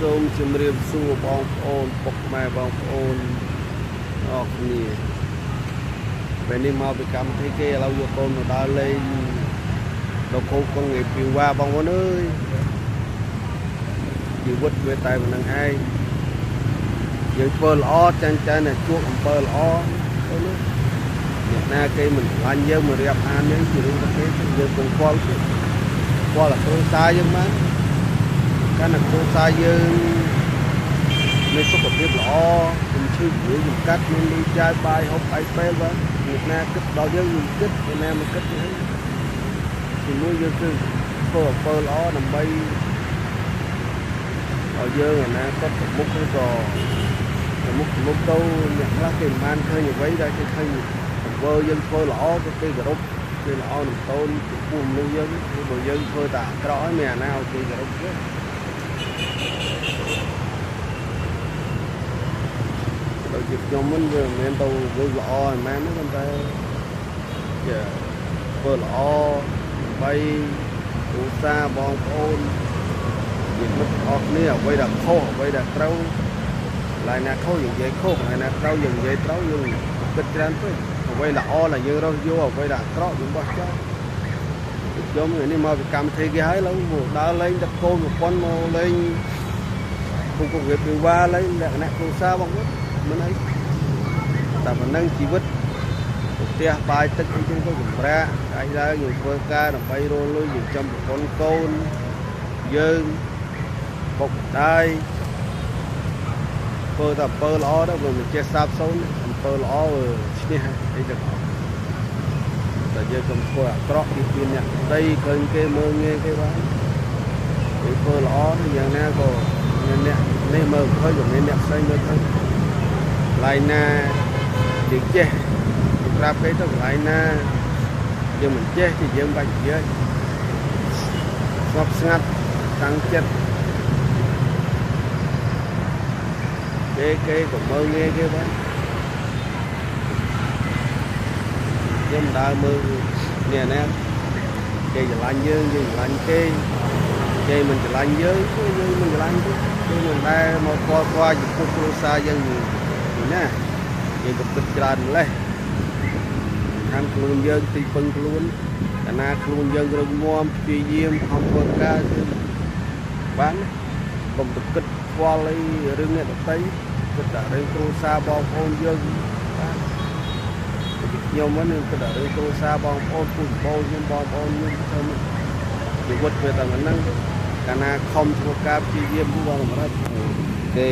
សូមជម្រាបសួរបងប្អូនពុកម៉ែបងប្អូនអរគ្នាពេលនេះមកពីកម្មវិធីគេឥឡូវយកកូនមកដើរលេងដល់គោកងឯពីវ៉ាបងប្អូនអើយជីវិតវាតែប៉ុណ្្នឹងឯងយើងធ្វើល្អចាញ់តែជួបអំពើល្អទៅនោះអ្នកណាគេមិនខ្លាញ់យើងមករៀបអានយើងជារឿងប្រទេសយើងគង់គាត់តែគ្រួសារយើងមកកាលណាគ្រួសារយើងមានសុខភាពល្អមិនឈឺជំងឺចំកាត់មានលុយចាយបាយហូបអីពេលបាទអ្នកណាគិតដល់យើងគិតអ្នកណាមិនគិតទេជាមួយយើងគឺធ្វើអំពើល្អដើម្បីឲ្យយើងអនាគតទៅមុខឬក៏ទៅមុខទៅអ្នកខ្លះគេមិនបានឃើញអ្វីដែលគេឃើញអំពើយើងធ្វើល្អក៏គេគោរពគេល្អនឹងតូនចំពោះមនុស្សយើងព្រោះយើងធ្វើតែអាក្រក់ហើយមានអាណាឲ្យគេគោរពទេដូចជាខ្ញុំមិនវាមិនមែនទៅវិញល្អឯមែនទេប៉ុន្តែជាធ្វើល្អដើម្បីគ្រួសារបងប្អូនជាមិត្តអស់គ្នាអ្វីដែលខុសអ្វីដែលត្រូវឡើយណាខុសយើងនិយាយខុសហើយណាត្រូវយើងនិយាយត្រូវយើងគិតច្រើនពេកអ្វីល្អដែលយើងរស់យកអ្វីដែលអាក្រក់យើងបោះចោលខ្ញុំនេះមកពីកម្មវិធីគេហើយឡើយដើរលេងទឹកកូនប្រពន្ធមកលេងគុំគុំវាពីវ៉ាលេងលក្ខណៈគ្រួសារបងប្អូនមិនអីតែប៉ុណ្ណឹងជីវិតផ្ទះបាយទឹកអីចឹងទៅសម្រាប់ឯងឡើងយើងធ្វើការដើម្បីរកលុយយើងចំប្រពន្ធកូនយើងពុកម្ដាយធ្វើតែអំពើល្អទៅវាមិនចេះសាបសូន្យអំពើល្អឈ្នះអីទាំងអស់តែយើងកុំធ្វើអាក្រក់ពីអ្នកដីឃើញគេមើលងាយគេបានគេធ្វើល្អយ៉ាងណាក៏អ្នកនេះមើលឃើញក៏មានអ្នកផ្សេងមើលឃើញកន្លែងណាយើងចេះប្រាប់គេទៅកន្លែងណាយើងមិនចេះthìយើងបាច់និយាយស្ងប់ស្ងាត់តាំងចិត្តគេក៏មើលងាយគេបានខ្ញុំដើរមើលនេះណាគេឆ្លាញ់យើងឆ្លាញ់គេមិនឆ្លាញ់យើងយើងមិនឆ្លាញ់គេមិនដែលមកគាត់ចំពោះគ្រួសារយើងណាយើងក៏គិតច្រើនម្លេះខាងខ្លួនយើងទីពឹងខ្លួនកាលណាខ្លួនយើងរឹងមាំព្យាយាមខំធ្វើការគឺបានកុំទៅគិតខ្វល់អីរឿងអ្នកដទៃគិតតែរឿងគ្រួសារបងប្អូនយើងបាទខ្ញុំហ្នឹងគិតតែរឿងគ្រួសារបងប្អូនពូជបងខ្ញុំបងប្អូនខ្ញុំធ្វើជីវិតវាតែហ្នឹងកាលណាខំធ្វើការព្យាយាមគឺបងសម្រាប់គេ